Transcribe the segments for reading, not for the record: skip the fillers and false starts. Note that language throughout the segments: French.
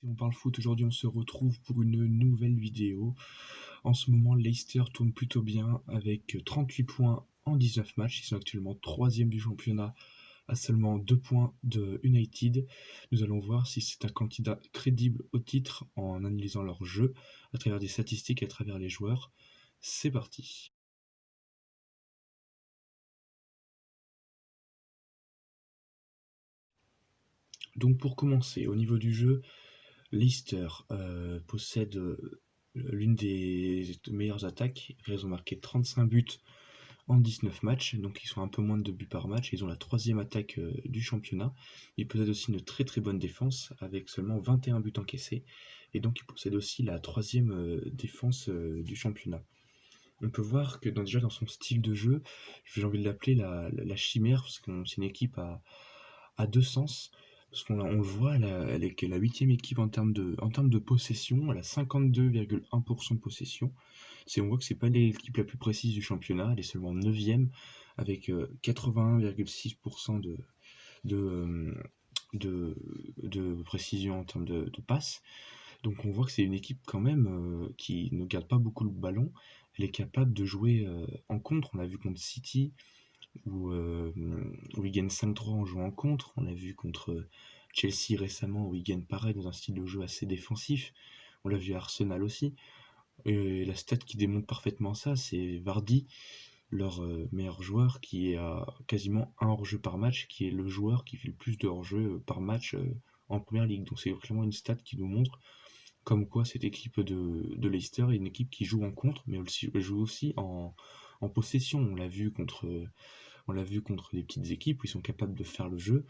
On parle foot aujourd'hui, on se retrouve pour une nouvelle vidéo. En ce moment, Leicester tourne plutôt bien avec 38 points en 19 matchs. Ils sont actuellement troisième du championnat à seulement 2 points de United. Nous allons voir si c'est un candidat crédible au titre en analysant leur jeu à travers des statistiques et à travers les joueurs. C'est parti. Donc pour commencer, au niveau du jeu, Leicester possède l'une des meilleures attaques. Ils ont marqué 35 buts en 19 matchs, donc ils sont un peu moins de 2 buts par match. Ils ont la troisième attaque du championnat. Ils possèdent aussi une très très bonne défense avec seulement 21 buts encaissés. Et donc ils possèdent aussi la troisième défense du championnat. On peut voir que déjà dans son style de jeu, j'ai envie de l'appeler la chimère, parce que c'est une équipe à deux sens. Parce on le voit, elle est que la huitième équipe en termes de possession, elle a 52,1% de possession. On voit que c'est pas l'équipe la plus précise du championnat, elle est seulement neuvième avec 81,6% de, euh, de, de précision en termes de passes. Donc on voit que c'est une équipe quand même qui ne garde pas beaucoup le ballon. Elle est capable de jouer en contre. On l'a vu contre City, où ils gagnent 5-3 en jouant en contre. On l'a vu contre Chelsea récemment, où ils gagnent pareil dans un style de jeu assez défensif. On l'a vu à Arsenal aussi. Et la stat qui démontre parfaitement ça, c'est Vardy, leur meilleur joueur, qui est à quasiment un hors-jeu par match, qui est le joueur qui fait le plus de hors-jeu par match en première ligue. Donc c'est vraiment une stat qui nous montre comme quoi cette équipe de Leicester est une équipe qui joue en contre, mais elle joue aussi en possession. On l'a vu contre des petites équipes où ils sont capables de faire le jeu,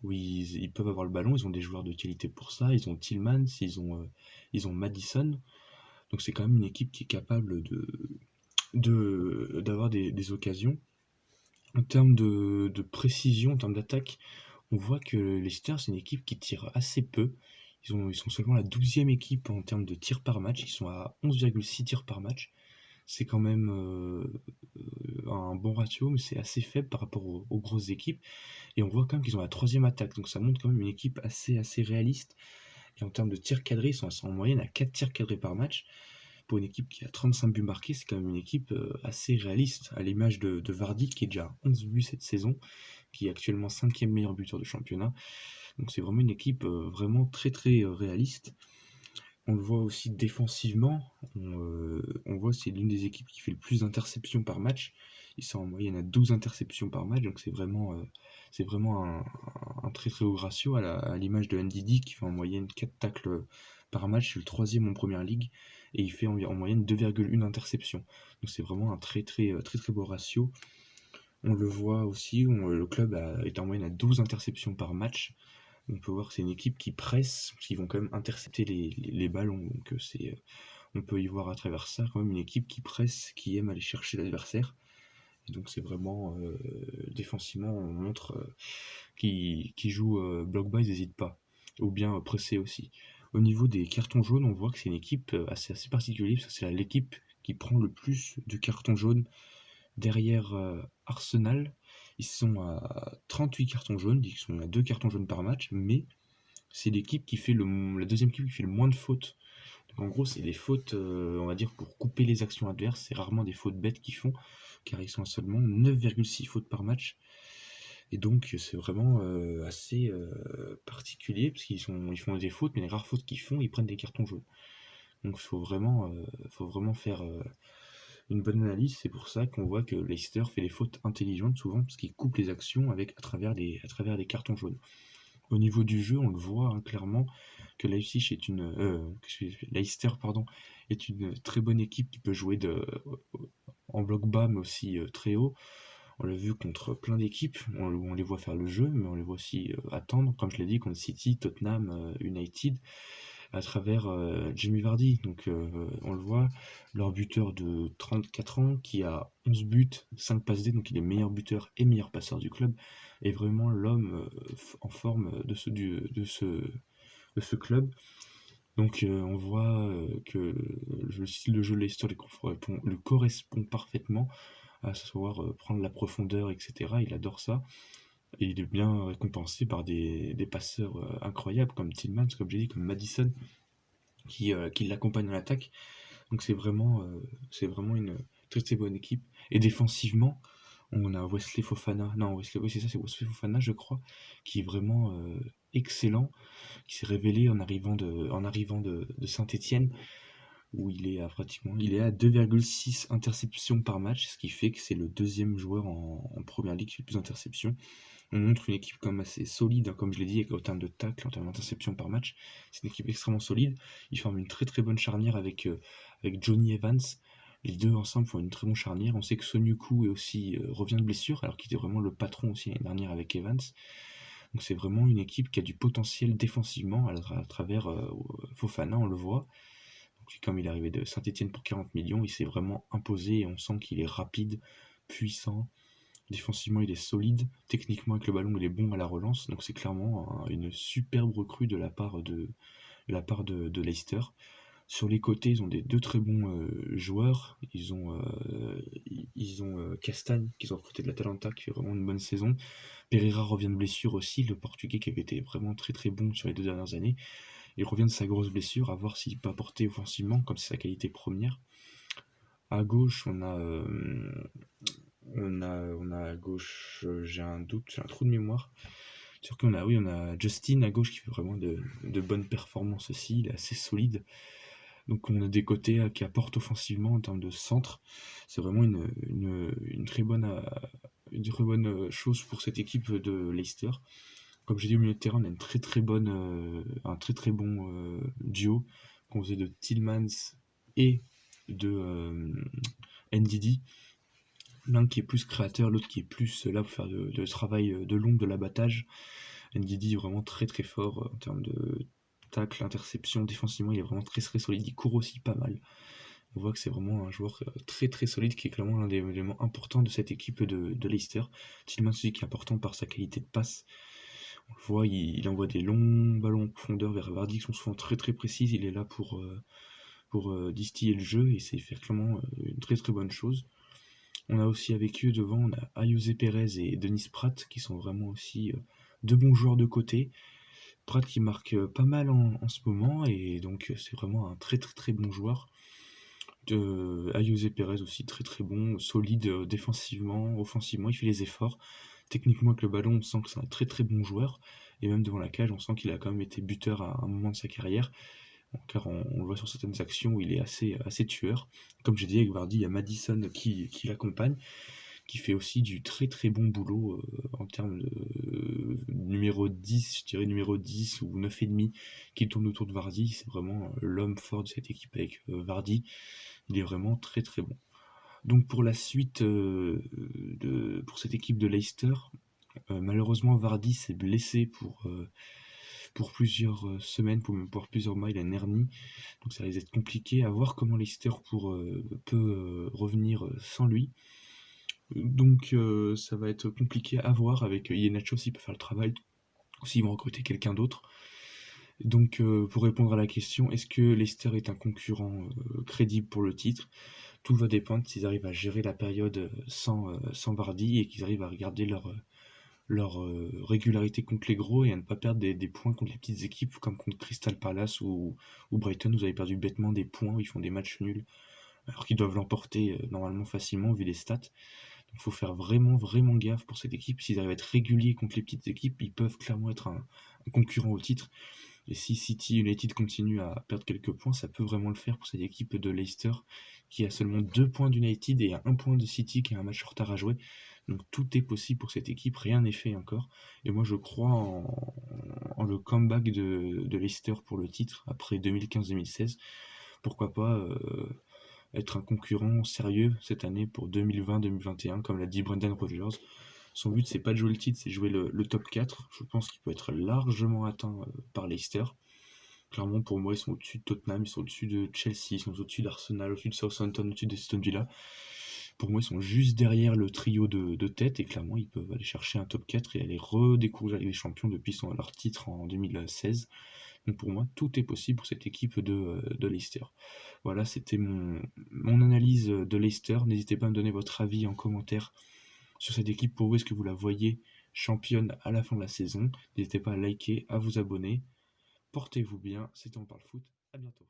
où ils peuvent avoir le ballon, ils ont des joueurs de qualité pour ça, ils ont Tillmans, ils ont Madison. Donc c'est quand même une équipe qui est capable d'avoir des occasions. En termes de précision, en termes d'attaque, on voit que Leicester, c'est une équipe qui tire assez peu. Ils sont seulement la 12e équipe en termes de tirs par match. Ils sont à 11,6 tirs par match. C'est quand même un bon ratio, mais c'est assez faible par rapport aux grosses équipes. Et on voit quand même qu'ils ont la troisième attaque. Donc ça montre quand même une équipe assez réaliste. Et en termes de tirs cadrés, ils sont en moyenne à 4 tirs cadrés par match. Pour une équipe qui a 35 buts marqués, c'est quand même une équipe assez réaliste, à l'image de Vardy, qui est déjà à 11 buts cette saison, qui est actuellement cinquième meilleur buteur du championnat. Donc c'est vraiment une équipe vraiment très réaliste. On le voit aussi défensivement, on voit que c'est l'une des équipes qui fait le plus d'interceptions par match. Ils sont en moyenne à 12 interceptions par match, donc c'est vraiment un très haut ratio à l'image de Ndidi qui fait en moyenne 4 tacles par match, c'est le troisième en première ligue, et il fait en moyenne 2,1 interceptions. Donc c'est vraiment un très beau ratio. On le voit aussi, le club est en moyenne à 12 interceptions par match. On peut voir que c'est une équipe qui presse, parce qu'ils vont quand même intercepter les ballons. Donc on peut y voir à travers ça quand même une équipe qui presse, qui aime aller chercher l'adversaire. Et donc c'est vraiment défensivement, on montre qui joue bloc bas, ils n'hésitent pas. Ou bien presser aussi. Au niveau des cartons jaunes, on voit que c'est une équipe assez particulière, parce que c'est l'équipe qui prend le plus de cartons jaunes derrière Arsenal. Ils sont à 38 cartons jaunes, ils sont à 2 cartons jaunes par match, mais c'est l'équipe qui fait la deuxième équipe qui fait le moins de fautes. Donc en gros, c'est des fautes, on va dire, pour couper les actions adverses. C'est rarement des fautes bêtes qu'ils font, car ils sont à seulement 9,6 fautes par match. Et donc c'est vraiment assez particulier, parce ils font des fautes, mais les rares fautes qu'ils font, ils prennent des cartons jaunes. Donc faut vraiment faire une bonne analyse. C'est pour ça qu'on voit que Leicester fait des fautes intelligentes souvent, parce qu'il coupe les actions à travers des cartons jaunes. Au niveau du jeu, on le voit hein, clairement que Leicester pardon, est une très bonne équipe qui peut jouer en bloc bas, mais aussi très haut. On l'a vu contre plein d'équipes, on les voit faire le jeu, mais on les voit aussi attendre, comme je l'ai dit, contre City, Tottenham, United, à travers Jamie Vardy. Donc on le voit, leur buteur de 34 ans, qui a 11 buts, 5 passes D, donc il est meilleur buteur et meilleur passeur du club, est vraiment l'homme en forme de ce club. Donc on voit que le style de jeu de Leicester lui correspond parfaitement, à savoir prendre la profondeur, etc. Il adore ça. Et il est bien récompensé par des passeurs incroyables comme Tillmans, comme j'ai dit, comme Madison, qui l'accompagne en attaque. Donc c'est vraiment une très très bonne équipe. Et défensivement, on a Wesley Fofana, non Wesley, oui c'est ça, c'est Wesley Fofana je crois, qui est vraiment excellent, qui s'est révélé en arrivant de Saint-Étienne, où il est à 2,6 interceptions par match, ce qui fait que c'est le deuxième joueur en première ligue qui fait le plus d'interceptions. On montre une équipe quand même assez solide, hein, comme je l'ai dit, en termes de tacle, en termes d'interception par match. C'est une équipe extrêmement solide. Ils forment une très très bonne charnière avec Johnny Evans. Les deux ensemble font une très bonne charnière. On sait que Sonyuku revient de blessure, alors qu'il était vraiment le patron aussi l'année dernière avec Evans. Donc c'est vraiment une équipe qui a du potentiel défensivement à travers Fofana, on le voit. Donc, comme il est arrivé de Saint-Etienne pour 40 millions, il s'est vraiment imposé et on sent qu'il est rapide, puissant. Défensivement, il est solide. Techniquement, avec le ballon, il est bon à la relance. Donc, c'est clairement une superbe recrue de Leicester. Sur les côtés, ils ont deux très bons joueurs. Ils ont Castagne, qu'ils ont recruté de l'Atalanta, qui fait vraiment une bonne saison. Pereira revient de blessure aussi, le Portugais qui avait été vraiment très très bon sur les 2 dernières années. Il revient de sa grosse blessure, à voir s'il peut apporter offensivement, comme c'est sa qualité première. À gauche, on a à gauche, j'ai un doute, j'ai un trou de mémoire. Sur qu'on a, oui, on a Justin à gauche qui fait vraiment de bonnes performances aussi, il est assez solide. Donc on a des côtés qui apportent offensivement en termes de centre. C'est vraiment une très bonne chose pour cette équipe de Leicester. Comme j'ai dit au milieu de terrain, on a un très très bon duo composé de Tillmans et de NDD. L'un qui est plus créateur, l'autre qui est plus là pour faire de travail de l'ombre, de l'abattage. NDD est vraiment très très fort en termes de tacle, interception, défensivement, il est vraiment très très solide, il court aussi pas mal. On voit que c'est vraiment un joueur très très solide qui est clairement l'un des éléments importants de cette équipe de Leicester. Tillmans aussi qui est important par sa qualité de passe. On le voit, il envoie des longs ballons en profondeur vers Vardy qui sont souvent très très précises. Il est là pour distiller le jeu et c'est faire clairement une très très bonne chose. On a aussi avec eux devant, on a Ayoze Perez et Denis Pratt qui sont vraiment aussi deux bons joueurs de côté. Pratt qui marque pas mal en ce moment et donc c'est vraiment un très très très bon joueur. Ayoze Perez aussi très très bon, solide défensivement, offensivement, il fait les efforts. Techniquement avec le ballon, on sent que c'est un très très bon joueur. Et même devant la cage, on sent qu'il a quand même été buteur à un moment de sa carrière. Car on le voit sur certaines actions où il est assez tueur. Comme j'ai dit avec Vardy, il y a Madison qui l'accompagne, qui fait aussi du très très bon boulot en termes de numéro 10, je dirais numéro 10 ou 9,5 qui tourne autour de Vardy. C'est vraiment l'homme fort de cette équipe avec Vardy. Il est vraiment très très bon. Donc pour la suite pour cette équipe de Leicester, malheureusement Vardy s'est blessé pour plusieurs semaines, pour plusieurs mois, il a une hernie. Donc ça risque d'être compliqué à voir comment Leicester peut revenir sans lui. Donc ça va être compliqué à voir avec Iheanacho s'il peut faire le travail ou s'ils vont recruter quelqu'un d'autre. Donc pour répondre à la question, est-ce que Leicester est un concurrent crédible pour le titre? Tout va dépendre s'ils arrivent à gérer la période sans Vardy et qu'ils arrivent à regarder leur régularité contre les gros et à ne pas perdre des points contre les petites équipes comme contre Crystal Palace ou Brighton. Vous avez perdu bêtement des points, où ils font des matchs nuls alors qu'ils doivent l'emporter normalement facilement vu les stats. Il faut faire vraiment vraiment gaffe pour cette équipe. S'ils arrivent à être réguliers contre les petites équipes, ils peuvent clairement être un concurrent au titre. Et si City United continue à perdre quelques points, ça peut vraiment le faire pour cette équipe de Leicester qui a seulement 2 points d'United et 1 point de City qui a un match en retard à jouer. Donc tout est possible pour cette équipe, rien n'est fait encore. Et moi je crois en le comeback de Leicester pour le titre après 2015-2016. Pourquoi pas être un concurrent sérieux cette année pour 2020-2021, comme l'a dit Brendan Rodgers. Son but, c'est pas de jouer le titre, c'est jouer le top 4. Je pense qu'il peut être largement atteint par Leicester. Clairement, pour moi, ils sont au-dessus de Tottenham, ils sont au-dessus de Chelsea, ils sont au-dessus d'Arsenal, au-dessus de Southampton, au-dessus d'Aston Villa. Pour moi, ils sont juste derrière le trio de tête et clairement, ils peuvent aller chercher un top 4 et aller redécouvrir les champions depuis leur titre en 2016. Donc pour moi, tout est possible pour cette équipe de Leicester. Voilà, c'était mon analyse de Leicester. N'hésitez pas à me donner votre avis en commentaire sur cette équipe. Pour vous, est-ce que vous la voyez championne à la fin de la saison. N'hésitez pas à liker, à vous abonner. Portez-vous bien, c'était On parle foot, à bientôt.